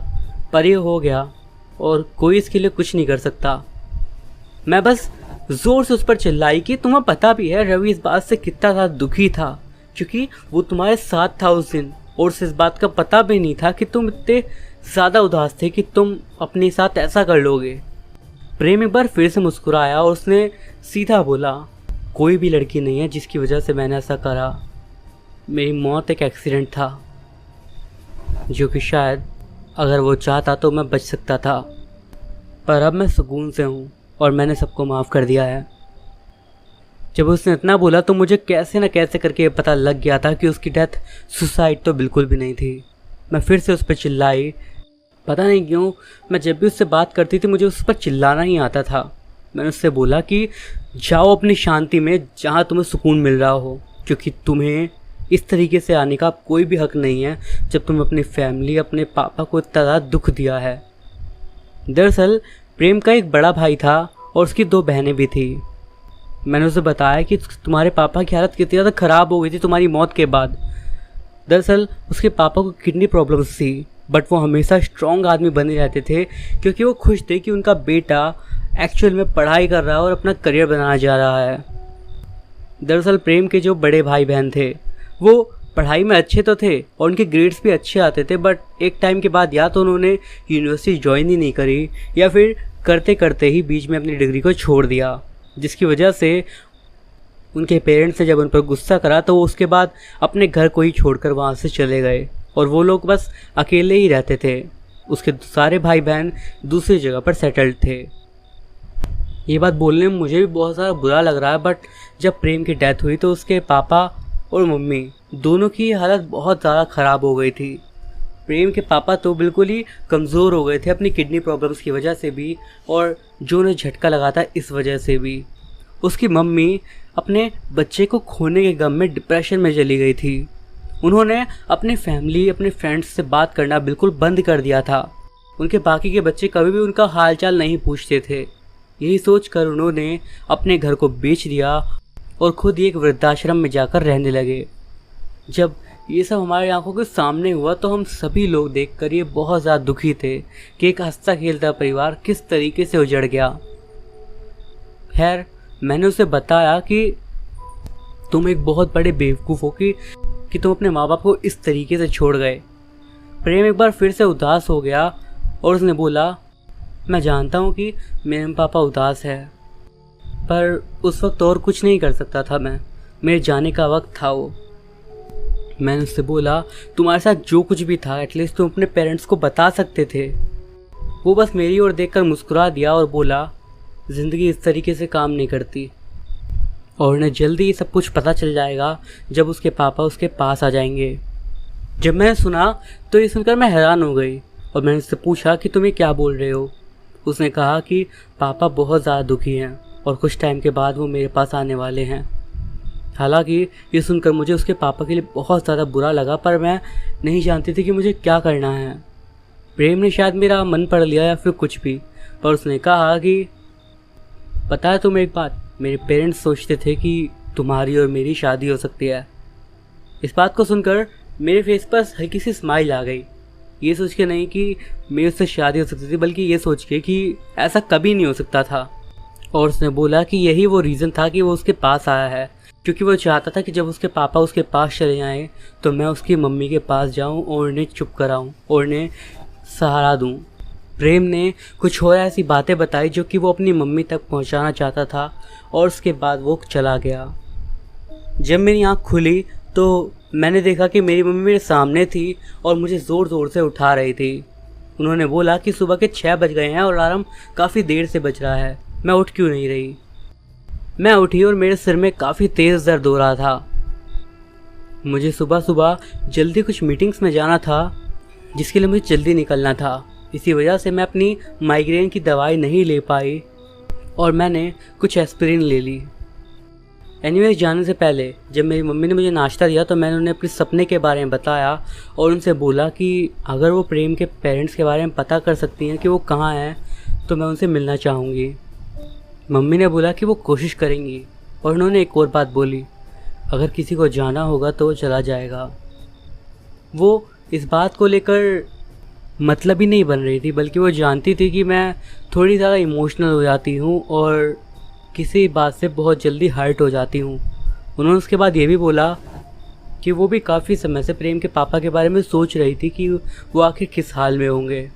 पर ये हो गया और कोई इसके लिए कुछ नहीं कर सकता। मैं बस ज़ोर से उस पर चिल्लाई कि तुम्हें पता भी है रवि इस बात से कितना ज़्यादा दुखी था क्योंकि वो तुम्हारे साथ था उस दिन और उसे इस बात का पता भी नहीं था कि तुम इतने ज़्यादा उदास थे कि तुम अपने साथ ऐसा कर लोगे। प्रेम एक बार फिर से मुस्कुराया और उसने सीधा बोला, कोई भी लड़की नहीं है जिसकी वजह से मैंने ऐसा करा। मेरी मौत एक एक्सीडेंट था जो कि शायद अगर वो चाहता तो मैं बच सकता था, पर अब मैं सुकून से हूँ और मैंने सबको माफ़ कर दिया है। जब उसने इतना बोला तो मुझे कैसे न कैसे करके पता लग गया था कि उसकी डेथ सुसाइड तो बिल्कुल भी नहीं थी। मैं फिर से उस पर चिल्लाई पता नहीं क्यों मैं जब भी उससे बात करती थी मुझे उस पर चिल्लाना ही आता था। मैंने उससे बोला कि जाओ अपनी शांति में जहाँ तुम्हें सुकून मिल रहा हो, क्योंकि तुम्हें इस तरीके से आने का कोई भी हक नहीं है जब तुम अपनी फैमिली, अपने पापा को इतना ज़्यादा दुख दिया है। दरअसल प्रेम का एक बड़ा भाई था और उसकी 2 बहनें भी थी। मैंने उसे बताया कि तुम्हारे पापा की हालत कितनी ज़्यादा ख़राब हो गई थी तुम्हारी मौत के बाद। दरअसल उसके पापा को किडनी प्रॉब्लम्स थी, बट वो हमेशा स्ट्रॉन्ग आदमी बने रहते थे क्योंकि वो खुश थे कि उनका बेटा एक्चुअल में पढ़ाई कर रहा है और अपना करियर बनाना जा रहा है। दरअसल प्रेम के जो बड़े भाई बहन थे वो पढ़ाई में अच्छे तो थे और उनके ग्रेड्स भी अच्छे आते थे, बट एक टाइम के बाद या तो उन्होंने यूनिवर्सिटी ज्वाइन ही नहीं करी या फिर करते करते ही बीच में अपनी डिग्री को छोड़ दिया, जिसकी वजह से उनके पेरेंट्स ने जब उन पर गुस्सा करा तो वो उसके बाद अपने घर को ही छोड़कर वहाँ से चले गए और वो लोग बस अकेले ही रहते थे। उसके सारे भाई बहन दूसरी जगह पर सेटल्ड थे। ये बात बोलने में मुझे भी बहुत ज़्यादा बुरा लग रहा है, बट जब प्रेम की डेथ हुई तो उसके पापा और मम्मी दोनों की हालत बहुत ज़्यादा ख़राब हो गई थी। प्रेम के पापा तो बिल्कुल ही कमज़ोर हो गए थे अपनी किडनी प्रॉब्लम्स की वजह से भी, और जो उन्हें झटका लगा था इस वजह से भी। उसकी मम्मी अपने बच्चे को खोने के गम में डिप्रेशन में चली गई थी। उन्होंने अपने फैमिली, अपने फ्रेंड्स से बात करना बिल्कुल बंद कर दिया था। उनके बाकी के बच्चे कभी भी उनका हालचाल नहीं पूछते थे। यही सोचकर उन्होंने अपने घर को बेच दिया और खुद ही एक वृद्धाश्रम में जाकर रहने लगे। जब ये सब हमारी आंखों के सामने हुआ तो हम सभी लोग देखकर ये बहुत ज़्यादा दुखी थे कि एक हंसता खेलता परिवार किस तरीके से उजड़ गया। खैर, मैंने उसे बताया कि तुम एक बहुत बड़े बेवकूफ़ हो कि तुम अपने माँ बाप को इस तरीके से छोड़ गए। प्रेम एक बार फिर से उदास हो गया और उसने बोला, मैं जानता हूँ कि मेरे पापा उदास है, पर उस वक्त और कुछ नहीं कर सकता था मैं, मेरे जाने का वक्त था वो। मैंने उससे बोला, तुम्हारे साथ जो कुछ भी था एटलीस्ट तुम अपने पेरेंट्स को बता सकते थे। वो बस मेरी ओर देखकर मुस्कुरा दिया और बोला, ज़िंदगी इस तरीके से काम नहीं करती और उन्हें जल्दी ये सब कुछ पता चल जाएगा जब उसके पापा उसके पास आ जाएंगे। जब मैंने सुना तो ये सुनकर मैं हैरान हो गई और मैंने उससे पूछा कि तुम ये क्या बोल रहे हो। उसने कहा कि पापा बहुत ज़्यादा दुखी हैं और कुछ टाइम के बाद वो मेरे पास आने वाले हैं। हालांकि ये सुनकर मुझे उसके पापा के लिए बहुत ज़्यादा बुरा लगा, पर मैं नहीं जानती थी कि मुझे क्या करना है। प्रेम ने शायद मेरा मन पढ़ लिया या फिर कुछ भी, पर उसने कहा कि पता है तुम्हें एक बात, मेरे पेरेंट्स सोचते थे कि तुम्हारी और मेरी शादी हो सकती है। इस बात को सुनकर मेरे फेस पर हल्की सी स्माइल आ गई। ये सोच के नहीं कि मेरी उससे शादी हो सकती थी, बल्कि ये सोच के कि ऐसा कभी नहीं हो सकता था। और उसने बोला कि यही वो रीज़न था कि वो उसके पास आया है, क्योंकि वो चाहता था कि जब उसके पापा उसके पास चले जाएं तो मैं उसकी मम्मी के पास जाऊं और उन्हें चुप कराऊं और उन्हें सहारा दूं। प्रेम ने कुछ और ऐसी बातें बताई जो कि वो अपनी मम्मी तक पहुंचाना चाहता था और उसके बाद वो चला गया। जब मेरी आँख खुली तो मैंने देखा कि मेरी मम्मी मेरे सामने थी और मुझे ज़ोर ज़ोर से उठा रही थी। उन्होंने बोला कि सुबह के 6 बज गए हैं और अलार्म काफ़ी देर से बज रहा है, मैं उठ क्यों नहीं रही। मैं उठी और मेरे सिर में काफ़ी तेज़ दर्द हो रहा था। मुझे सुबह सुबह जल्दी कुछ मीटिंग्स में जाना था जिसके लिए मुझे जल्दी निकलना था। इसी वजह से मैं अपनी माइग्रेन की दवाई नहीं ले पाई और मैंने कुछ एस्पिरिन ले ली। एनीवेज, जाने से पहले जब मेरी मम्मी ने मुझे नाश्ता दिया तो मैंने उन्हें अपने सपने के बारे में बताया और उनसे बोला कि अगर वो प्रेम के पेरेंट्स के बारे में पता कर सकती हैं कि वो कहाँ हैं तो मैं उनसे मिलना चाहूँगी। मम्मी ने बोला कि वो कोशिश करेंगी और उन्होंने एक और बात बोली, अगर किसी को जाना होगा तो वो चला जाएगा। वो इस बात को लेकर मतलब ही नहीं बन रही थी, बल्कि वो जानती थी कि मैं थोड़ी ज़्यादा इमोशनल हो जाती हूँ और किसी बात से बहुत जल्दी हर्ट हो जाती हूँ। उन्होंने उसके बाद ये भी बोला कि वो भी काफ़ी समय से प्रेम के पापा के बारे में सोच रही थी कि वो आखिर किस हाल में होंगे।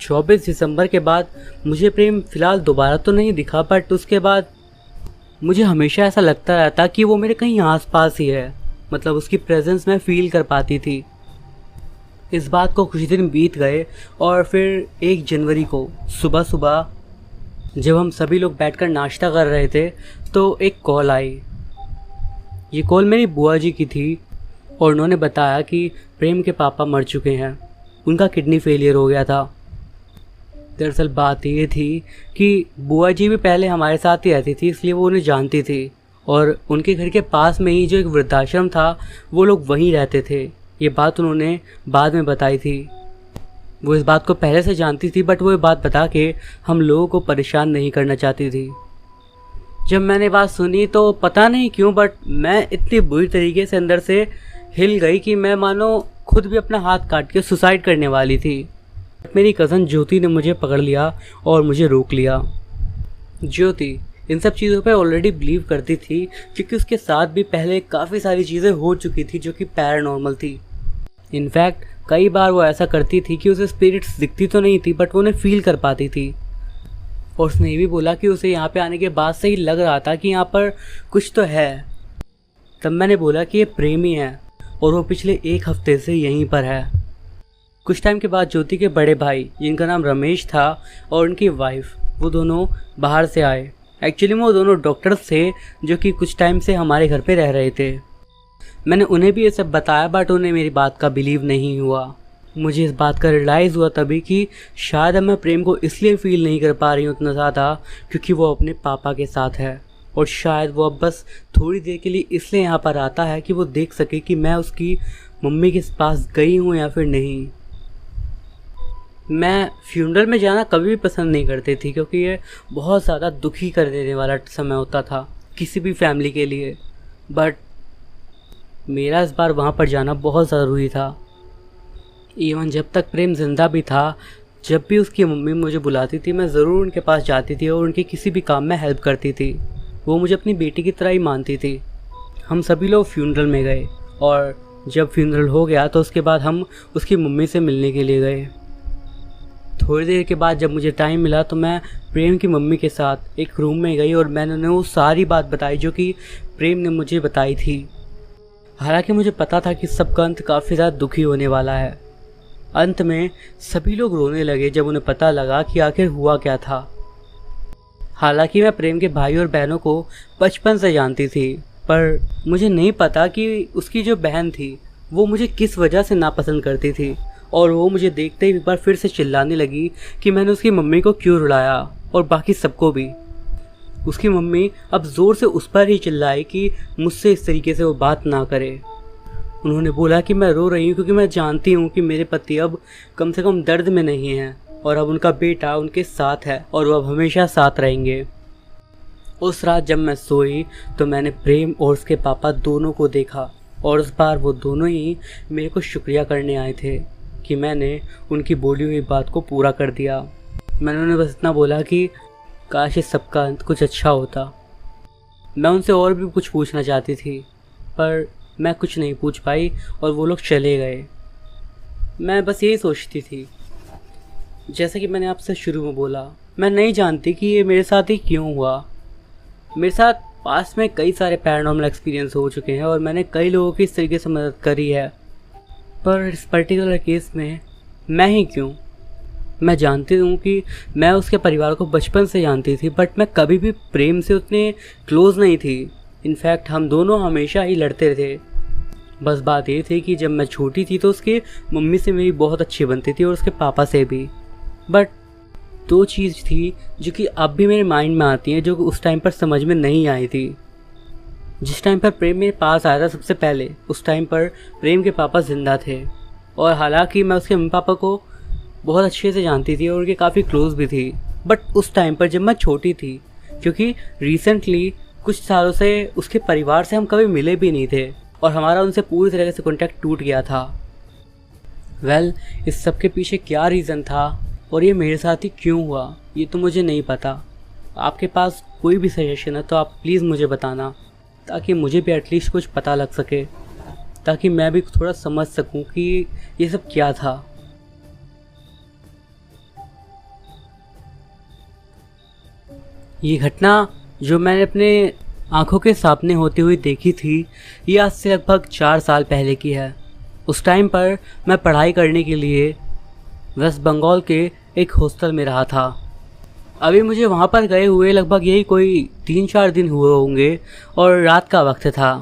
24 दिसंबर के बाद मुझे प्रेम फ़िलहाल दोबारा तो नहीं दिखा, बट उसके बाद मुझे हमेशा ऐसा लगता रहता कि वो मेरे कहीं आसपास ही है, मतलब उसकी प्रेजेंस मैं फील कर पाती थी। इस बात को कुछ दिन बीत गए और फिर 1 जनवरी को सुबह सुबह जब हम सभी लोग बैठकर नाश्ता कर रहे थे तो एक कॉल आई। ये कॉल मेरी बुआ जी की थी और उन्होंने बताया कि प्रेम के पापा मर चुके हैं उनका किडनी फेलियर हो गया था। दरअसल बात ये थी कि बुआ जी भी पहले हमारे साथ ही रहती थी, इसलिए वो उन्हें जानती थी और उनके घर के पास में ही जो एक वृद्धाश्रम था वो लोग वहीं रहते थे। ये बात उन्होंने बाद में बताई थी। वो इस बात को पहले से जानती थी, बट वो ये बात बता के हम लोगों को परेशान नहीं करना चाहती थी। जब मैंने बात सुनी तो पता नहीं क्यों बट मैं इतनी बुरी तरीके से अंदर से हिल गई कि मैं मानो खुद भी अपना हाथ काट के सुसाइड करने वाली थी। मेरी कज़न ज्योति ने मुझे पकड़ लिया और मुझे रोक लिया। ज्योति इन सब चीज़ों पे ऑलरेडी बिलीव करती थी क्योंकि उसके साथ भी पहले काफ़ी सारी चीज़ें हो चुकी थी जो कि पैरानॉर्मल थी। इनफैक्ट कई बार वो ऐसा करती थी कि उसे स्पिरिट्स दिखती तो नहीं थी बट वो उन्हें फील कर पाती थी। और उसने ये भी बोला कि उसे यहाँ पे आने के बाद से ही लग रहा था कि यहाँ पर कुछ तो है। तब मैंने बोला कि ये प्रेमी है और वो पिछले 1 हफ्ते से यहीं पर है। कुछ टाइम के बाद ज्योति के बड़े भाई जिनका नाम रमेश था और उनकी वाइफ वो दोनों बाहर से आए। एक्चुअली वो दोनों डॉक्टर्स थे जो कि कुछ टाइम से हमारे घर पे रह रहे थे। मैंने उन्हें भी ये सब बताया बट उन्हें मेरी बात का बिलीव नहीं हुआ। मुझे इस बात का रियलाइज़ हुआ तभी कि शायद मैं प्रेम को इसलिए फील नहीं कर पा रही हूँ उतना ज़्यादा क्योंकि वो अपने पापा के साथ है और शायद वो अब बस थोड़ी देर के लिए इसलिए यहाँ पर आता है कि वो देख सके कि मैं उसकी मम्मी के पास गई हूँ या फिर नहीं। मैं फ्यूनरल में जाना कभी भी पसंद नहीं करती थी क्योंकि ये बहुत ज़्यादा दुखी कर देने वाला समय होता था किसी भी फैमिली के लिए, बट मेरा इस बार वहाँ पर जाना बहुत ज़रूरी था। इवन जब तक प्रेम ज़िंदा भी था, जब भी उसकी मम्मी मुझे बुलाती थी मैं ज़रूर उनके पास जाती थी और उनके किसी भी काम में हेल्प करती थी। वो मुझे अपनी बेटी की तरह ही मानती थी। हम सभी लोग फ्यूनरल में गए और जब फ्यूनरल हो गया तो उसके बाद हम उसकी मम्मी से मिलने के लिए गए। थोड़ी देर के बाद जब मुझे टाइम मिला तो मैं प्रेम की मम्मी के साथ एक रूम में गई और मैंने उन्हें वो सारी बात बताई जो कि प्रेम ने मुझे बताई थी। हालांकि मुझे पता था कि सबका अंत काफ़ी ज़्यादा दुखी होने वाला है। अंत में सभी लोग रोने लगे जब उन्हें पता लगा कि आखिर हुआ क्या था। हालांकि मैं प्रेम के भाई और बहनों को बचपन से जानती थी, पर मुझे नहीं पता कि उसकी जो बहन थी वो मुझे किस वजह से नापसंद करती थी और वो मुझे देखते ही एक बार फिर से चिल्लाने लगी कि मैंने उसकी मम्मी को क्यों रुलाया और बाकी सबको भी। उसकी मम्मी अब ज़ोर से उस पर ही चिल्लाई कि मुझसे इस तरीके से वो बात ना करे। उन्होंने बोला कि मैं रो रही हूँ क्योंकि मैं जानती हूँ कि मेरे पति अब कम से कम दर्द में नहीं हैं और अब उनका बेटा उनके साथ है और वो अब हमेशा साथ रहेंगे। उस रात जब मैं सोई तो मैंने प्रेम और उसके पापा दोनों को देखा और उस बार वो दोनों ही मेरे को शुक्रिया करने आए थे कि मैंने उनकी बोली हुई बात को पूरा कर दिया। मैंने उन्हें बस इतना बोला कि काश इस सबका अंत कुछ अच्छा होता। मैं उनसे और भी कुछ पूछना चाहती थी पर मैं कुछ नहीं पूछ पाई और वो लोग चले गए। मैं बस यही सोचती थी, जैसे कि मैंने आपसे शुरू में बोला, मैं नहीं जानती कि ये मेरे साथ ही क्यों हुआ। मेरे साथ पास में कई सारे पैरानॉर्मल एक्सपीरियंस हो चुके हैं और मैंने कई लोगों की इस तरीके से मदद करी है, पर इस पर्टिकुलर केस में मैं ही क्यों। मैं जानती हूँ कि मैं उसके परिवार को बचपन से जानती थी बट मैं कभी भी प्रेम से उतने क्लोज़ नहीं थी। इनफैक्ट हम दोनों हमेशा ही लड़ते थे। बस बात ये थी कि जब मैं छोटी थी तो उसकी मम्मी से मेरी बहुत अच्छी बनती थी और उसके पापा से भी। बट 2 चीज़ थी जो कि अब भी मेरे माइंड में आती हैं जो कि उस टाइम पर समझ में नहीं आई थी। जिस टाइम पर प्रेम मेरे पास आया था सबसे पहले, उस टाइम पर प्रेम के पापा ज़िंदा थे और हालांकि मैं उसके मम्मी पापा को बहुत अच्छे से जानती थी और उनके काफ़ी क्लोज़ भी थी। बट उस टाइम पर जब मैं छोटी थी, क्योंकि रिसेंटली कुछ सालों से उसके परिवार से हम कभी मिले भी नहीं थे और हमारा उनसे पूरी तरह से कॉन्टैक्ट टूट गया था। वेल, इस सब के पीछे क्या रीज़न था और ये मेरे साथ ही क्यों हुआ ये तो मुझे नहीं पता। आपके पास कोई भी सजेशन है तो आप प्लीज़ मुझे बताना, ताकि मुझे भी एटलीस्ट कुछ पता लग सके, ताकि मैं भी थोड़ा समझ सकूं कि ये सब क्या था। ये घटना जो मैंने अपने आंखों के सामने होती हुई देखी थी ये आज से लगभग 4 साल पहले की है। उस टाइम पर मैं पढ़ाई करने के लिए वेस्ट बंगाल के एक हॉस्टल में रहा था। अभी मुझे वहाँ पर गए हुए लगभग यही कोई 3-4 दिन हुए होंगे और रात का वक्त था।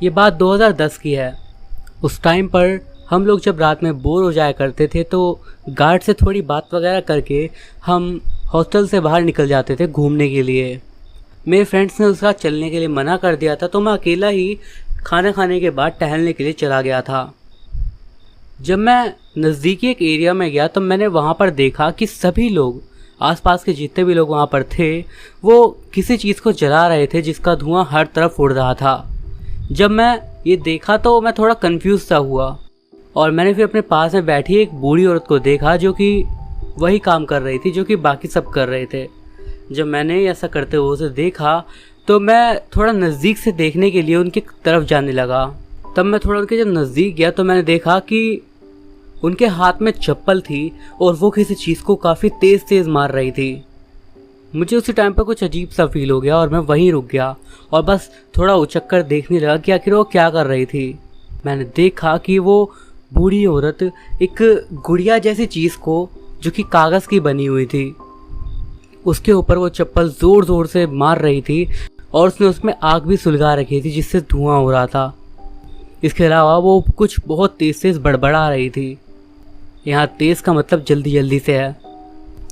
ये बात 2010 की है। उस टाइम पर हम लोग जब रात में बोर हो जाया करते थे तो गार्ड से थोड़ी बात वगैरह करके हम हॉस्टल से बाहर निकल जाते थे घूमने के लिए। मेरे फ्रेंड्स ने उसका चलने के लिए मना कर दिया था तो मैं अकेला ही खाना खाने के बाद टहलने के लिए चला गया था। जब मैं नज़दीकी एक एरिया में गया तो मैंने वहाँ पर देखा कि सभी लोग, आसपास के जितने भी लोग वहाँ पर थे, वो किसी चीज़ को जला रहे थे जिसका धुआं हर तरफ उड़ रहा था। जब मैं ये देखा तो मैं थोड़ा कंफ्यूज सा हुआ और मैंने फिर अपने पास में बैठी एक बूढ़ी औरत को देखा जो कि वही काम कर रही थी जो कि बाकी सब कर रहे थे। जब मैंने ऐसा करते हुए उसे देखा तो मैं थोड़ा नज़दीक से देखने के लिए उनकी तरफ जाने लगा। तब मैं थोड़ा उनके जब नज़दीक गया तो मैंने देखा कि उनके हाथ में चप्पल थी और वो किसी चीज़ को काफ़ी तेज़ तेज़ मार रही थी। मुझे उसी टाइम पर कुछ अजीब सा फील हो गया और मैं वहीं रुक गया और बस थोड़ा उचक कर देखने लगा कि आखिर वो क्या कर रही थी। मैंने देखा कि वो बूढ़ी औरत एक गुड़िया जैसी चीज़ को, जो कि कागज़ की बनी हुई थी, उसके ऊपर वो चप्पल ज़ोर ज़ोर से मार रही थी और उसने उसमें आग भी सुलगा रखी थी जिससे धुआं हो रहा था। इसके अलावा वो कुछ बहुत तेज़ तेज़ बड़बड़ा रही थी। यहाँ तेज़ का मतलब जल्दी जल्दी से है।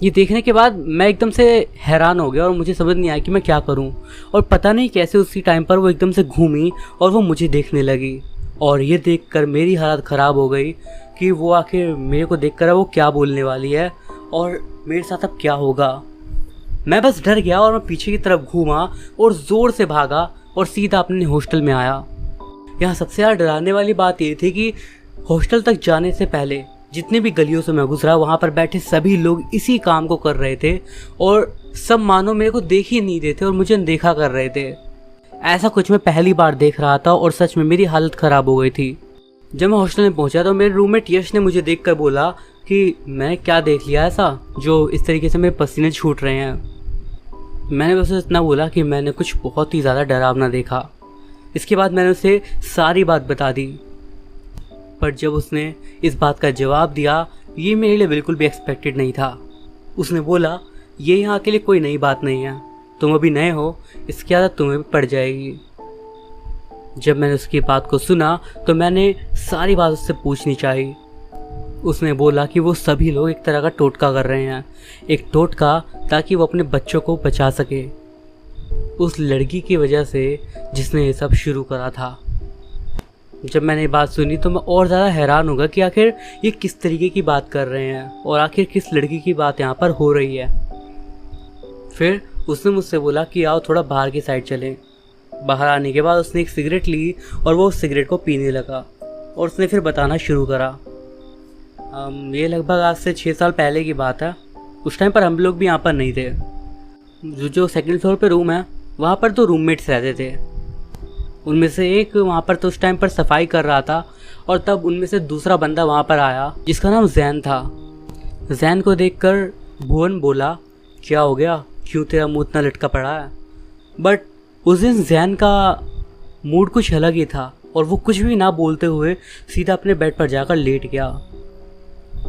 ये देखने के बाद मैं एकदम से हैरान हो गया और मुझे समझ नहीं आया कि मैं क्या करूं। और पता नहीं कैसे उसी टाइम पर वो एकदम से घूमी और वो मुझे देखने लगी। और ये देखकर मेरी हालत ख़राब हो गई कि वो आखिर मेरे को देखकर वो क्या बोलने वाली है और मेरे साथ अब क्या होगा। मैं बस डर गया और मैं पीछे की तरफ घूमा और ज़ोर से भागा और सीधा अपने हॉस्टल में आया। यहाँ सबसे ज़्यादा डराने वाली बात ये थी कि हॉस्टल तक जाने से पहले जितनी भी गलियों से मैं गुजरा वहाँ पर बैठे सभी लोग इसी काम को कर रहे थे और सब मानो मेरे को देख ही नहीं रहे थे और मुझे अनदेखा कर रहे थे। ऐसा कुछ मैं पहली बार देख रहा था और सच में मेरी हालत ख़राब हो गई थी। जब मैं हॉस्टल में पहुँचा तो मेरे रूममेट यश ने मुझे देखकर बोला कि मैं क्या देख लिया ऐसा जो इस तरीके से मेरे पसीने छूट रहे हैं। मैंने बस इतना बोला कि मैंने कुछ बहुत ही ज़्यादा डरावना देखा। इसके बाद मैंने उसे सारी बात बता दी, पर जब उसने इस बात का जवाब दिया ये मेरे लिए बिल्कुल भी एक्सपेक्टेड नहीं था। उसने बोला ये यहाँ के लिए कोई नई बात नहीं है, तुम अभी नए हो, इसकी आदत तुम्हें भी पड़ जाएगी। जब मैंने उसकी बात को सुना तो मैंने सारी बात उससे पूछनी चाहिए। उसने बोला कि वो सभी लोग एक तरह का टोटका कर रहे हैं, एक टोटका ताकि वो अपने बच्चों को बचा सके, उस लड़की की वजह से जिसने ये सब शुरू करा था। जब मैंने ये बात सुनी तो मैं और ज़्यादा हैरान हो गया कि आखिर ये किस तरीके की बात कर रहे हैं और आखिर किस लड़की की बात यहाँ पर हो रही है। फिर उसने मुझसे बोला कि आओ थोड़ा बाहर की साइड चलें। बाहर आने के बाद उसने एक सिगरेट ली और वो उस सिगरेट को पीने लगा और उसने फिर बताना शुरू करा। ये लगभग आज से 6 साल पहले की बात है। उस टाइम पर हम लोग भी यहाँ पर नहीं थे। जो सेकंड फ्लोर पे रूम है वहाँ पर 2 रूममेट्स रहते थे। उनमें से एक वहाँ पर तो उस टाइम पर सफाई कर रहा था और तब उनमें से दूसरा बंदा वहाँ पर आया जिसका नाम जैन था। जैन को देखकर भुवन बोला क्या हो गया, क्यों तेरा मुँह इतना लटका पड़ा है। बट उस दिन जैन का मूड कुछ अलग ही था और वो कुछ भी ना बोलते हुए सीधा अपने बेड पर जाकर लेट गया।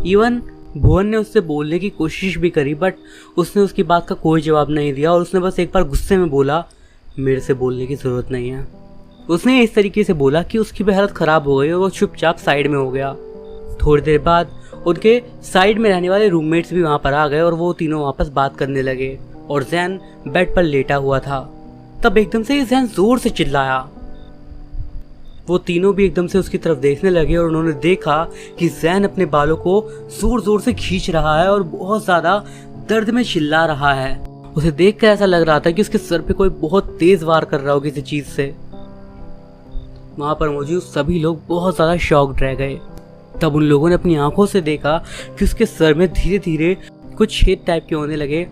इवन भुवन ने उससे बोलने की कोशिश भी करी बट उसने उसकी बात का कोई जवाब नहीं दिया और उसने बस एक बार गुस्से में बोला मेरे से बोलने की ज़रूरत नहीं है। उसने इस तरीके से बोला कि उसकी भी हालत ख़राब हो गई और वो चुपचाप साइड में हो गया। थोड़ी देर बाद उनके साइड में रहने वाले रूममेट्स भी वहाँ पर आ गए और वो तीनों वापस बात करने लगे और जैन बेड पर लेटा हुआ था। तब एकदम से जैन ज़ोर से चिल्लाया। वो तीनों भी एकदम से उसकी तरफ देखने लगे और उन्होंने देखा कि जैन अपने बालों को ज़ोर ज़ोर से खींच रहा है और बहुत ज़्यादा दर्द में चिल्ला रहा है। उसे देखकर ऐसा लग रहा था कि उसके सर पे कोई बहुत तेज़ वार कर रहा हो किसी चीज़ से। वहाँ पर मौजूद सभी लोग बहुत ज़्यादा शॉक्ड रह गए। तब उन लोगों ने अपनी आंखों से देखा कि उसके सर में धीरे धीरे कुछ छेद टाइप के होने लगे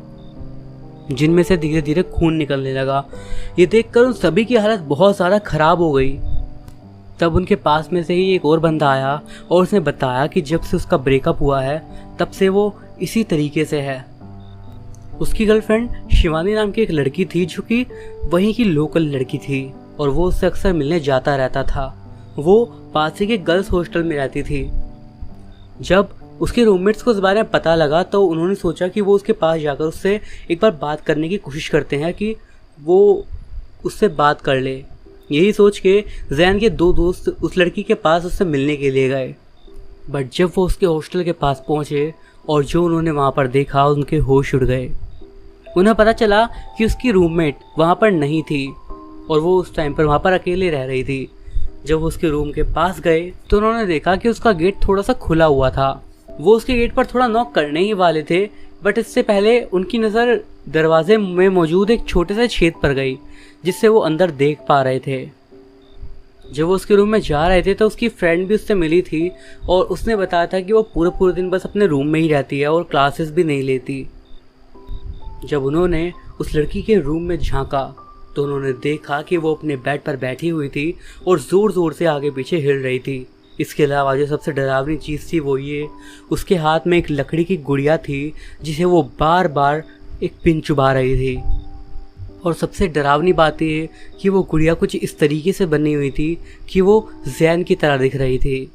जिनमें से धीरे धीरे खून निकलने लगा। ये देखकर उन सभी की हालत बहुत ज़्यादा ख़राब हो गई। तब उनके पास में से ही एक और बंदा आया और उसने बताया कि जब से उसका ब्रेकअप हुआ है तब से वो इसी तरीके से है। उसकी गर्लफ्रेंड शिवानी नाम की एक लड़की थी जो कि वहीं की लोकल लड़की थी और वो उससे अक्सर मिलने जाता रहता था। वो पास ही के गर्ल्स हॉस्टल में रहती थी। जब उसके रूममेट्स को इस बारे में पता लगा तो उन्होंने सोचा कि वो उसके पास जाकर उससे एक बार बात करने की कोशिश करते हैं कि वो उससे बात कर ले। यही सोच के जैन के 2 दोस्त उस लड़की के पास उससे मिलने के लिए गए बट जब वो उसके हॉस्टल के पास पहुँचे और जो उन्होंने वहाँ पर देखा उनके होश उड़ गए। उन्हें पता चला कि उसकी रूममेट वहाँ पर नहीं थी और वो उस टाइम पर वहाँ पर अकेले रह रही थी। जब वो उसके रूम के पास गए तो उन्होंने देखा कि उसका गेट थोड़ा सा खुला हुआ था। वो उसके गेट पर थोड़ा नॉक करने ही वाले थे, बट इससे पहले उनकी नज़र दरवाजे में मौजूद एक छोटे से छेद पर गई जिससे वो अंदर देख पा रहे थे। जब वो उसके रूम में जा रहे थे तो उसकी फ्रेंड भी उससे मिली थी और उसने बताया था कि वो पूरे दिन बस अपने रूम में ही रहती है और क्लासेस भी नहीं लेती। जब उन्होंने उस लड़की के रूम में झांका तो उन्होंने देखा कि वो अपने बेड पर बैठी हुई थी और ज़ोर ज़ोर से आगे पीछे हिल रही थी। इसके अलावा जो सबसे डरावनी चीज़ थी वो ये, उसके हाथ में एक लकड़ी की गुड़िया थी जिसे वो बार बार एक पिन चुभा रही थी। और सबसे डरावनी बात ये कि वो गुड़िया कुछ इस तरीके से बनी हुई थी कि वो जैन की तरह दिख रही थी।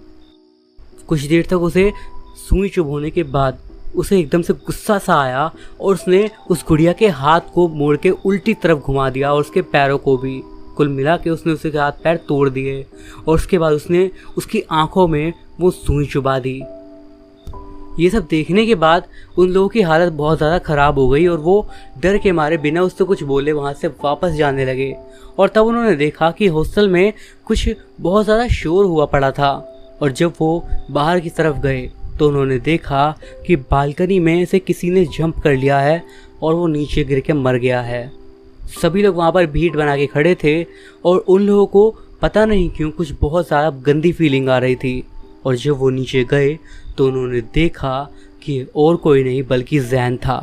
कुछ देर तक उसे सुई चुभोने के बाद उसे एकदम से गुस्सा सा आया और उसने उस गुड़िया के हाथ को मोड़ के उल्टी तरफ घुमा दिया और उसके पैरों को भी। कुल मिला के उसने उसके हाथ पैर तोड़ दिए और उसके बाद उसने उसकी आंखों में वो सुई चुभा दी। ये सब देखने के बाद उन लोगों की हालत बहुत ज़्यादा ख़राब हो गई और वो डर के मारे बिना उससे कुछ बोले वहाँ से वापस जाने लगे। और तब उन्होंने देखा कि हॉस्टल में कुछ बहुत ज़्यादा शोर हुआ पड़ा था और जब वो बाहर की तरफ गए तो उन्होंने देखा कि बालकनी में से किसी ने जंप कर लिया है और वो नीचे गिर के मर गया है। सभी लोग वहाँ पर भीड़ बना के खड़े थे और उन लोगों को पता नहीं क्यों कुछ बहुत ज़्यादा गंदी फीलिंग आ रही थी। और जब वो नीचे गए तो उन्होंने देखा कि और कोई नहीं बल्कि जैन था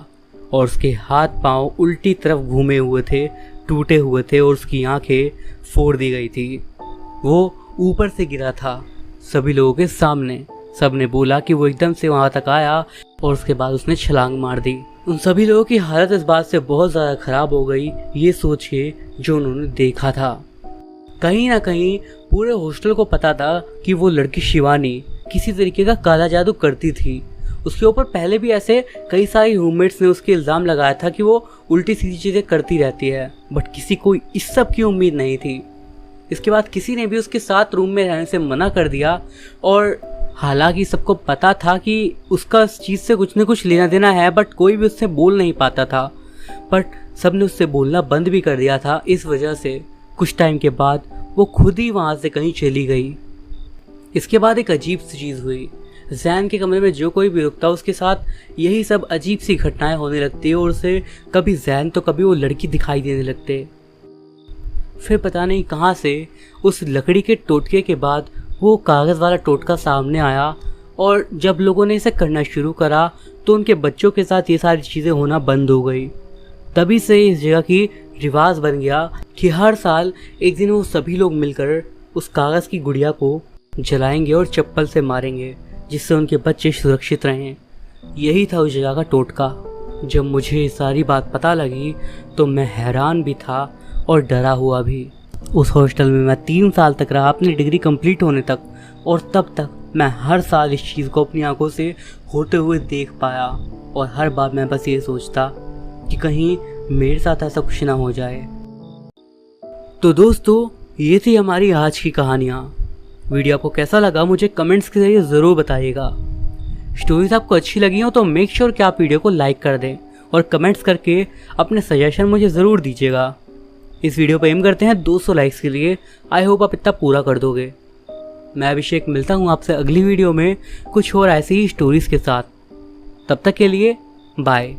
और उसके हाथ पांव उल्टी तरफ घूमे हुए थे, टूटे हुए थे और उसकी आंखें फोड़ दी गई थी। वो ऊपर से गिरा था सभी लोगों के सामने। सब ने बोला कि वो एकदम से वहाँ तक आया और उसके बाद उसने छलांग मार दी। उन सभी लोगों की हालत इस बात से बहुत ज़्यादा ख़राब हो गई ये सोच के जो उन्होंने देखा था। कहीं ना कहीं पूरे हॉस्टल को पता था कि वो लड़की शिवानी किसी तरीके का काला जादू करती थी। उसके ऊपर पहले भी ऐसे कई सारे रूममेट्स ने उसके इल्ज़ाम लगाया था कि वो उल्टी सीधी चीज़ें करती रहती है, बट किसी को इस सब की उम्मीद नहीं थी। इसके बाद किसी ने भी उसके साथ रूम में रहने से मना कर दिया और हालांकि सबको पता था कि उसका इस चीज़ से कुछ न कुछ लेना देना है, बट कोई भी उससे बोल नहीं पाता था। बट सब ने उससे बोलना बंद भी कर दिया था। इस वजह से कुछ टाइम के बाद वो खुद ही वहाँ से कहीं चली गई। इसके बाद एक अजीब सी चीज़ हुई। जैन के कमरे में जो कोई भी रुकता उसके साथ यही सब अजीब सी घटनाएं होने लगती और उसे कभी जैन तो कभी वो लड़की दिखाई देने लगते। फिर पता नहीं कहाँ से उस लकड़ी के टोटके के बाद वो कागज़ वाला टोटका सामने आया और जब लोगों ने इसे करना शुरू करा तो उनके बच्चों के साथ ये सारी चीज़ें होना बंद हो गई। तभी से इस जगह की रिवाज बन गया कि हर साल एक दिन वो सभी लोग मिलकर उस कागज़ की गुड़िया को जलाएंगे और चप्पल से मारेंगे जिससे उनके बच्चे सुरक्षित रहें। यही था उस जगह का टोटका। जब मुझे ये सारी बात पता लगी तो मैं हैरान भी था और डरा हुआ भी। उस हॉस्टल में मैं 3 साल तक रहा अपनी डिग्री कंप्लीट होने तक, और तब तक मैं हर साल इस चीज़ को अपनी आंखों से होते हुए देख पाया और हर बार मैं बस ये सोचता कि कहीं मेरे साथ ऐसा कुछ ना हो जाए। तो दोस्तों ये थी हमारी आज की कहानियाँ। वीडियो आपको कैसा लगा मुझे कमेंट्स के जरिए ज़रूर बताइएगा। स्टोरीज आपको अच्छी लगी हो तो मेक श्योर कि आप वीडियो को लाइक कर दें और कमेंट्स करके अपने सजेशन मुझे ज़रूर दीजिएगा। इस वीडियो पे एम करते हैं 200 लाइक्स के लिए। आई होप आप इतना पूरा कर दोगे। मैं अभिषेक मिलता हूँ आपसे अगली वीडियो में कुछ और ऐसी ही स्टोरीज़ के साथ। तब तक के लिए बाय।